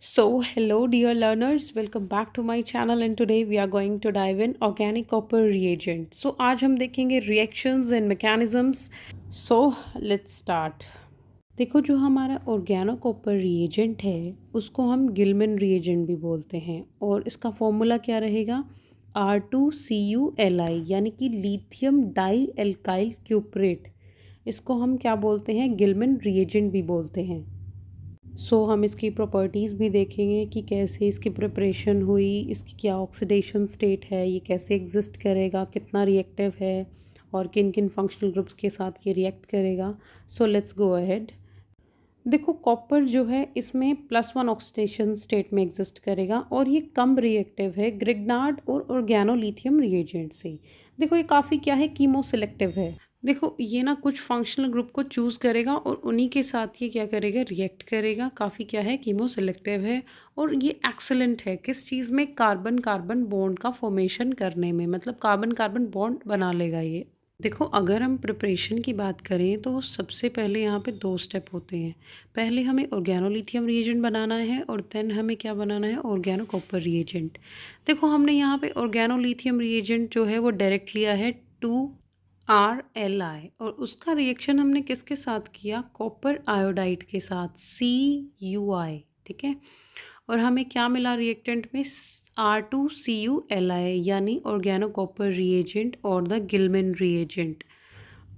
Hello dear learners, welcome back to my channel and today we are going to dive in organic copper reagent. आज हम देखेंगे reactions and mechanisms. Let's start. देखो जो हमारा oregano copper reagent है उसको हम गिलमैन रिएजेंट भी बोलते हैं और इसका फॉर्मूला क्या रहेगा R2CuLi यानी कि लिथियम डाई एल्काइल क्यूपरेट। इसको हम क्या बोलते हैं, गिलमैन रिएजेंट भी बोलते हैं। हम इसकी प्रॉपर्टीज़ भी देखेंगे कि कैसे इसकी प्रिपरेशन हुई, इसकी क्या ऑक्सीडेशन स्टेट है, ये कैसे एग्जिस्ट करेगा, कितना रिएक्टिव है और किन किन फंक्शनल ग्रुप्स के साथ ये रिएक्ट करेगा। Let's go ahead. देखो कॉपर जो है इसमें +1 ऑक्सीडेशन स्टेट में एग्जिस्ट करेगा और ये कम रिएक्टिव है ग्रिग्नार्ड और ऑर्गेनोलिथियम रिएजेंट से। देखो ये काफ़ी क्या है, कीमो सिलेक्टिव है। देखो ये ना कुछ फंक्शनल ग्रुप को चूज़ करेगा और उन्हीं के साथ ये क्या करेगा, रिएक्ट करेगा। काफ़ी क्या है, कीमो सिलेक्टिव है और ये एक्सेलेंट है किस चीज़ में, कार्बन कार्बन बॉन्ड का फॉर्मेशन करने में, मतलब कार्बन कार्बन बॉन्ड बना लेगा ये। देखो अगर हम प्रिपरेशन की बात करें तो सबसे पहले यहाँ पे 2 स्टेप होते हैं। पहले हमें ऑर्गेनोलिथियम रिएजेंट बनाना है और देन हमें क्या बनाना है, ऑर्गेनो कॉपर रिएजेंट। देखो हमने यहाँ पे ऑर्गेनोलिथियम रिएजेंट जो है वो डायरेक्ट लिया है 2RLi और उसका रिएक्शन हमने किसके साथ किया, कॉपर आयोडाइड के साथ CuI, ठीक है। और हमें क्या मिला रिएक्टेंट में, R2CuLi यानी ऑर्गेनो कॉपर रिएजेंट और द गिलमैन रिएजेंट।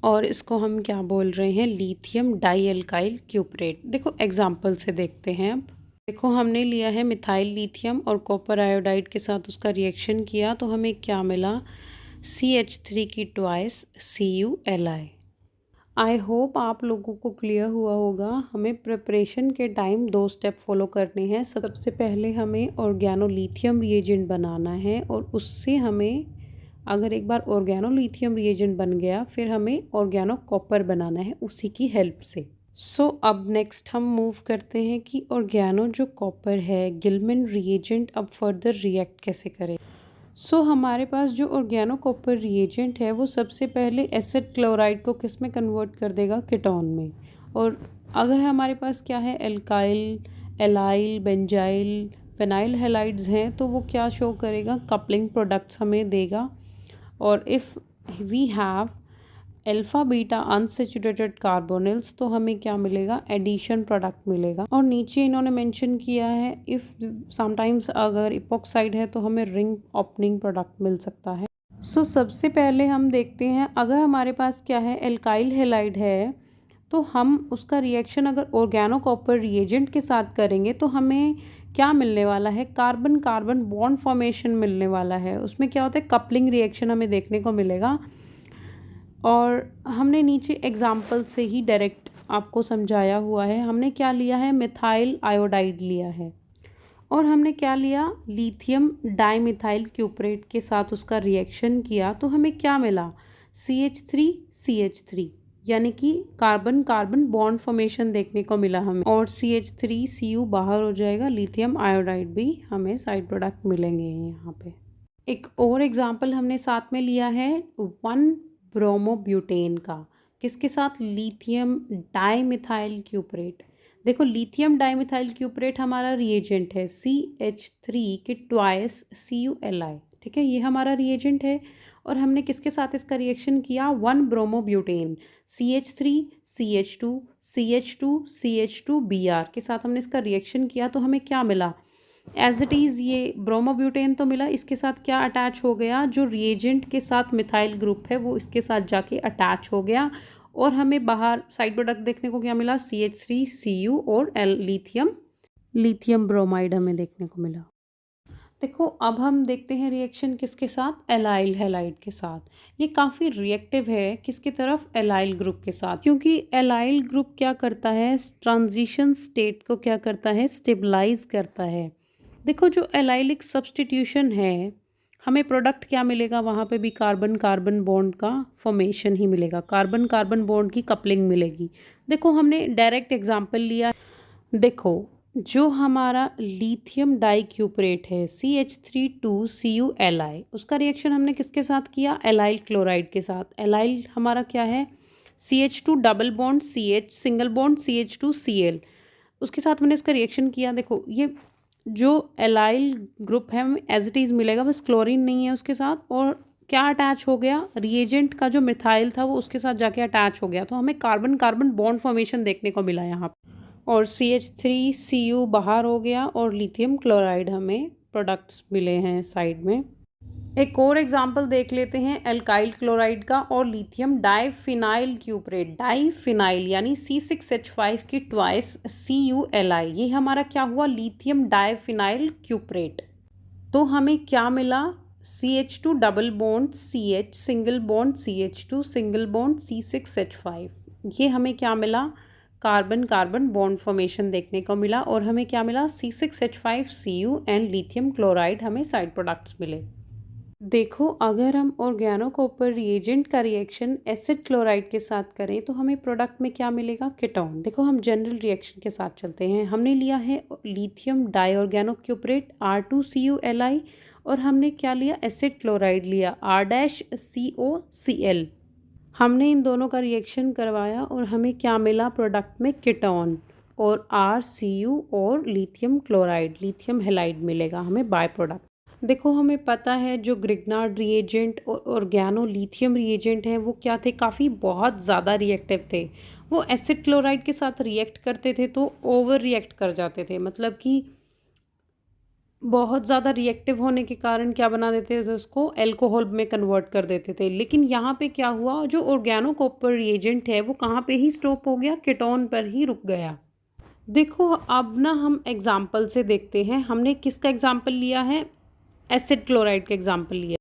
और इसको हम क्या बोल रहे हैं, लिथियम डाई एल्काइल क्यूपरेट। देखो एग्जाम्पल से देखते हैं। अब देखो हमने लिया है मिथाइल लिथियम और कॉपर आयोडाइड के साथ उसका रिएक्शन किया तो हमें क्या मिला, CH3 की ट्वाइस CuLi। आई होप आप लोगों को क्लियर हुआ होगा। हमें प्रिपरेशन के टाइम 2 स्टेप फॉलो करने हैं। सबसे पहले हमें ऑर्गेनोलिथियम रिएजेंट बनाना है और उससे हमें, अगर एक बार ऑर्गेनोलिथियम रिएजेंट बन गया फिर हमें ऑर्गेनो कॉपर बनाना है उसी की हेल्प से। अब नेक्स्ट हम मूव करते हैं कि ऑर्गेनो जो कॉपर है गिलमैन रिएजेंट अब फर्दर रिएक्ट कैसे करें। हमारे पास जो ऑर्गेनो कॉपर रिएजेंट है वो सबसे पहले एसिड क्लोराइड को किस में कन्वर्ट कर देगा, कीटोन में। और अगर हमारे पास क्या है, alkyl, allyl, benzyl, phenyl halides हैं तो वो क्या शो करेगा, कपलिंग प्रोडक्ट्स हमें देगा। और if we have alpha beta unsaturated carbonyls तो हमें क्या मिलेगा, एडिशन प्रोडक्ट मिलेगा। और नीचे इन्होंने मेंशन किया है इफ़ समटाइम्स अगर इपॉक्साइड है तो हमें रिंग ओपनिंग प्रोडक्ट मिल सकता है। सबसे पहले हम देखते हैं, अगर हमारे पास क्या है, एल्काइल हैलाइड है तो हम उसका रिएक्शन अगर ऑर्गेनो कॉपर रिएजेंट के साथ करेंगे तो हमें क्या मिलने वाला है, कार्बन कार्बन बॉन्ड फॉर्मेशन मिलने वाला है। उसमें क्या होता है, कपलिंग रिएक्शन हमें देखने को मिलेगा। और हमने नीचे एग्जाम्पल से ही डायरेक्ट आपको समझाया हुआ है। हमने क्या लिया है, मिथाइल आयोडाइड लिया है और हमने क्या लिया, लिथियम डाईमिथाइल क्यूपरेट के साथ उसका रिएक्शन किया तो हमें क्या मिला, CH3CH3 यानी कि कार्बन कार्बन बॉन्ड फॉर्मेशन देखने को मिला हमें। और CH3Cu बाहर हो जाएगा, लिथियम आयोडाइड भी हमें साइड प्रोडक्ट मिलेंगे यहाँ पे। एक और एग्जाम्पल हमने साथ में लिया है 1 ब्रोमोब्यूटेन का, किसके साथ, लिथियम डाईमिथाइल क्यूपरेट। देखो लिथियम डाईमिथाइल क्यूपरेट हमारा रिएजेंट है, CH3 के ट्वाइस CuLi, ठीक है, ये हमारा रिएजेंट है। और हमने किसके साथ इसका रिएक्शन किया, 1 bromobutane, CH3 CH2 CH2 CH2Br के साथ हमने इसका रिएक्शन किया तो हमें क्या मिला, एज इट इज़ ये ब्रोमोब्यूटेन तो मिला, इसके साथ क्या अटैच हो गया, जो रिएजेंट के साथ मिथाइल ग्रुप है वो इसके साथ जाके अटैच हो गया और हमें बाहर साइड प्रोडक्ट देखने को क्या मिला, CH3Cu और लिथियम ब्रोमाइड हमें देखने को मिला। देखो अब हम देखते हैं रिएक्शन किसके साथ, एलाइल हैलाइड के साथ। ये काफ़ी रिएक्टिव है किसकी तरफ, एलाइल ग्रुप के साथ, क्योंकि एलाइल ग्रुप क्या करता है, ट्रांजिशन स्टेट को क्या करता है, स्टेबलाइज करता है। देखो जो एलाइलिक सब्सटीट्यूशन है हमें प्रोडक्ट क्या मिलेगा, वहाँ पे भी कार्बन कार्बन बॉन्ड का फॉर्मेशन ही मिलेगा, कार्बन कार्बन बॉन्ड की कपलिंग मिलेगी। देखो हमने डायरेक्ट एग्जांपल लिया। देखो जो हमारा लिथियम डाईक्यूपरेट है CH32CuLi, उसका रिएक्शन हमने किसके साथ किया, एलाइल क्लोराइड के साथ। एलाइल हमारा क्या है, CH2 double bond CH single bond CH2Cl, उसके साथ मैंने इसका रिएक्शन किया। देखो ये जो एलाइल ग्रुप है हमें एज इट इज़ मिलेगा, बस क्लोरीन नहीं है उसके साथ, और क्या अटैच हो गया, रिएजेंट का जो मिथाइल था वो उसके साथ जाके अटैच हो गया, तो हमें कार्बन कार्बन बॉन्ड फॉर्मेशन देखने को मिला यहाँ पे। और CH3Cu बाहर हो गया और लिथियम क्लोराइड हमें प्रोडक्ट्स मिले हैं साइड में। एक और एग्जाम्पल देख लेते हैं एल्काइल क्लोराइड का और लिथियम डाइफिनाइल क्यूपरेट। डाइफिनाइल यानी C6H5 की ट्वाइस CuLi, ये हमारा क्या हुआ, लिथियम डाइफिनाइल क्यूपरेट। तो हमें क्या मिला, CH2 double bond CH single bond CH2 single bond C6H5, ये हमें क्या मिला, कार्बन कार्बन बॉन्ड फॉर्मेशन देखने को मिला। और हमें क्या मिला, C6H5Cu एंड लिथियम क्लोराइड हमें साइड प्रोडक्ट्स मिले। देखो अगर हम ऑर्गेनोकॉपर रिएजेंट का रिएक्शन एसिड क्लोराइड के साथ करें तो हमें प्रोडक्ट में क्या मिलेगा, कीटोन। देखो हम जनरल रिएक्शन के साथ चलते हैं। हमने लिया है लिथियम डाइऑर्गेनो क्यूपरेट R2CuLi, और हमने क्या लिया, एसिड क्लोराइड लिया R-COCl। हमने इन दोनों का रिएक्शन करवाया और हमें क्या मिला प्रोडक्ट में, कीटोन और RCu और लिथियम क्लोराइड, लिथियम हैलाइड मिलेगा हमें बाय प्रोडक्ट। देखो हमें पता है जो ग्रिग्नार्ड रिएजेंट और ऑर्गेनो लिथियम रिएजेंट हैं वो क्या थे, काफ़ी बहुत ज़्यादा रिएक्टिव थे। वो एसिड क्लोराइड के साथ रिएक्ट करते थे तो ओवर रिएक्ट कर जाते थे, मतलब कि बहुत ज़्यादा रिएक्टिव होने के कारण क्या बना देते थे, उसको अल्कोहल में कन्वर्ट कर देते थे। लेकिन यहाँ पे क्या हुआ, जो ऑर्गेनो कॉपर रिएजेंट है वो कहाँ पे ही स्टॉप हो गया, कीटोन पर ही रुक गया। देखो अब ना हम एग्जाम्पल से देखते हैं, हमने किसका एग्जाम्पल लिया है, एसिड क्लोराइड का एग्जाम्पल लिया।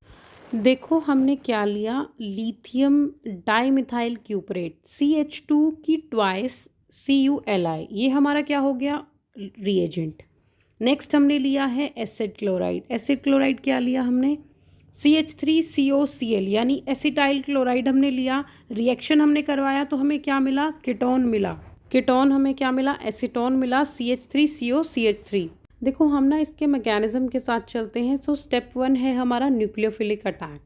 देखो हमने क्या लिया, लिथियम डाइमिथाइल क्यूपरेट CH2 की ट्वाइस CuLi, ये हमारा क्या हो गया, रिएजेंट। नेक्स्ट हमने लिया है एसिड क्लोराइड। एसिड क्लोराइड क्या लिया हमने, CH3COCl यानी एसिटाइल क्लोराइड हमने लिया। रिएक्शन हमने करवाया तो हमें क्या मिला, कीटोन मिला। कीटोन हमें क्या मिला, एसीटोन मिला CH3COCH3। देखो हम ना इसके मैकेनिज्म के साथ चलते हैं। तो स्टेप 1 है हमारा न्यूक्लियोफिलिक अटैक।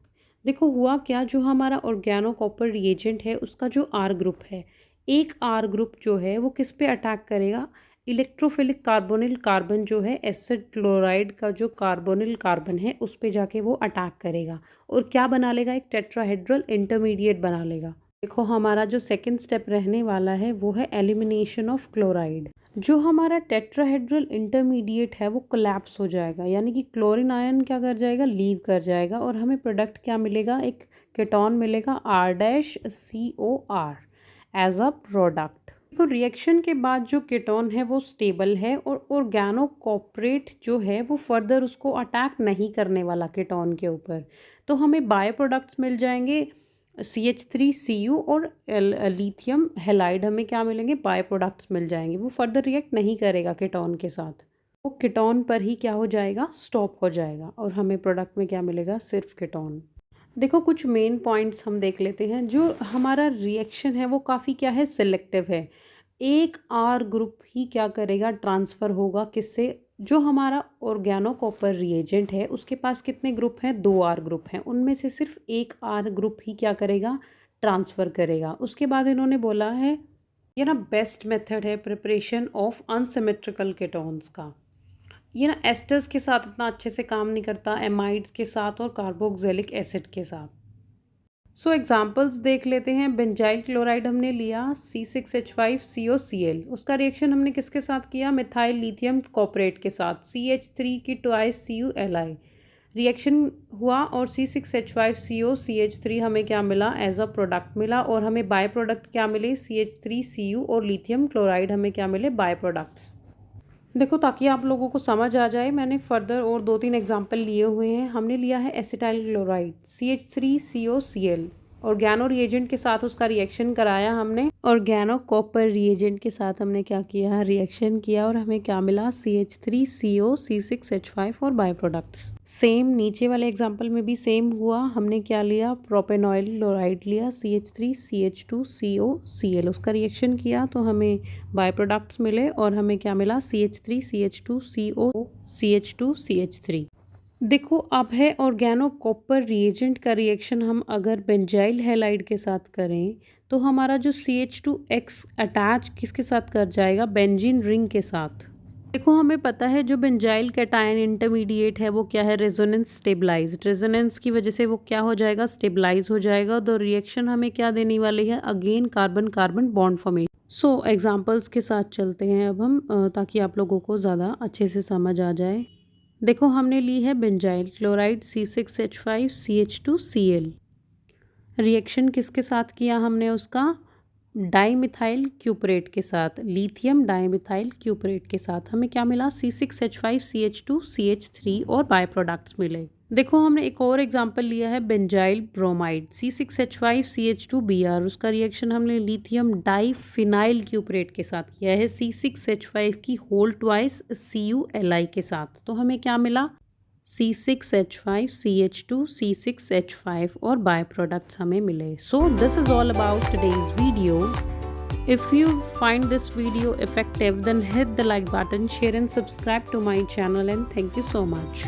देखो हुआ क्या, जो हमारा ऑर्गेनो कॉपर रिएजेंट है उसका जो R ग्रुप है, एक R ग्रुप जो है वो किस पे अटैक करेगा, इलेक्ट्रोफिलिक कार्बोनिल कार्बन जो है एसिड क्लोराइड का जो कार्बोनिल कार्बन है उस पे जाके वो अटैक करेगा और क्या बना लेगा, एक टेट्राहेड्रल इंटरमीडिएट बना लेगा। देखो हमारा जो सेकंड स्टेप रहने वाला है वो है एलिमिनेशन ऑफ क्लोराइड। जो हमारा टेट्राहेड्रल इंटरमीडिएट है वो कोलैप्स हो जाएगा, यानी कि क्लोरीन आयन क्या कर जाएगा, लीव कर जाएगा, और हमें प्रोडक्ट क्या मिलेगा, एक कीटोन मिलेगा R-COR एज अ प्रोडक्ट। तो रिएक्शन के बाद जो कीटोन है वो स्टेबल है और ऑर्गेनो कॉपरेट जो है वो फर्दर उसको अटैक नहीं करने वाला कीटोन के ऊपर। तो हमें बाय प्रोडक्ट्स मिल जाएंगे CH3Cu और लिथियम हैलाइड, हमें क्या मिलेंगे, बाय प्रोडक्ट्स मिल जाएंगे। वो फर्दर रिएक्ट नहीं करेगा कीटोन के साथ, वो कीटोन पर ही क्या हो जाएगा, स्टॉप हो जाएगा, और हमें प्रोडक्ट में क्या मिलेगा, सिर्फ कीटोन। देखो कुछ मेन पॉइंट्स हम देख लेते हैं। जो हमारा रिएक्शन है वो काफ़ी क्या है, सिलेक्टिव है। एक R ग्रुप ही क्या करेगा, ट्रांसफ़र होगा किससे, जो हमारा ऑर्गेनो कॉपर रिएजेंट है उसके पास कितने ग्रुप हैं, 2 R ग्रुप हैं, उनमें से सिर्फ एक R ग्रुप ही क्या करेगा, ट्रांसफ़र करेगा। उसके बाद इन्होंने बोला है ये ना बेस्ट मेथड है प्रिपरेशन ऑफ अनसिमेट्रिकल कीटोन्स का। ये ना एस्टर्स के साथ इतना अच्छे से काम नहीं करता, एमाइड्स के साथ और कार्बोक्सिलिक एसिड के साथ। सो एग्जाम्पल्स देख लेते हैं। बेंजाइल क्लोराइड हमने लिया C6H5COCl, उसका रिएक्शन हमने किसके साथ किया, मिथाइल लिथियम कॉपरेट के साथ CH3 की ट्वाइस CuLi। रिएक्शन हुआ और C6H5COCH3 हमें क्या मिला, एज अ प्रोडक्ट मिला, और हमें बाय प्रोडक्ट क्या मिले, CH3Cu और लिथियम क्लोराइड हमें क्या मिले, बाय प्रोडक्ट्स। देखो ताकि आप लोगों को समझ आ जाए, मैंने फर्दर और 2-3 एग्जाम्पल लिए हुए हैं। हमने लिया है acetyl chloride CH3COCl, oregano reagent के साथ उसका रिएक्शन कराया हमने। ऑर्गेनो कॉपर रिएजेंट के साथ हमने क्या किया, रिएक्शन किया, और हमें क्या मिला, CH3CO C6H5 और बाय प्रोडक्ट्स। सेम नीचे वाले एग्जाम्पल में भी सेम हुआ। हमने क्या लिया, प्रोपेनॉइल क्लोराइड लिया CH3CH2COCl, उसका रिएक्शन किया तो हमें बाय प्रोडक्ट्स मिले, और हमें क्या मिला, CH3CH2COCH2CH3। देखो अब है ऑर्गेनो कॉपर रिएजेंट का रिएक्शन हम अगर बेंजाइल हैलाइड के साथ करें तो हमारा जो CH2X अटैच किसके साथ कर जाएगा, बेंजीन रिंग के साथ। देखो हमें पता है जो बेंजाइल कैटायन इंटरमीडिएट है वो क्या है, रेजोनेंस स्टेबलाइज्ड। रेजोनेंस की वजह से वो क्या हो जाएगा, स्टेबलाइज हो जाएगा। तो रिएक्शन हमें क्या देने वाली है, again carbon carbon bond formation. So examples के साथ चलते हैं अब हम, ताकि आप लोगों को ज़्यादा अच्छे से समझ आ जाए। देखो हमने ली है बेंजाइल क्लोराइड C6H5CH2Cl। रिएक्शन किसके साथ किया हमने उसका, डाईमिथाइल क्यूपरेट के साथ, लिथियम डाईमिथाइल क्यूपरेट के साथ। हमें क्या मिला, C6H5CH2CH3 और बाय प्रोडक्ट्स मिले। देखो हमने एक और एग्जांपल लिया है बेंजाइल ब्रोमाइड C6H5CH2Br। उसका रिएक्शन हमने लिथियम डाईफिनाइल क्यूपरेट के साथ किया है C6H5 की होल ट्वाइस CuLi के साथ। तो हमें क्या मिला, C6H5CH2 C6H5 और बाय प्रोडक्ट्स हमें मिले। So this is all about today's video. If you find this video effective, then hit the like button, share and subscribe to my channel, and thank you so much.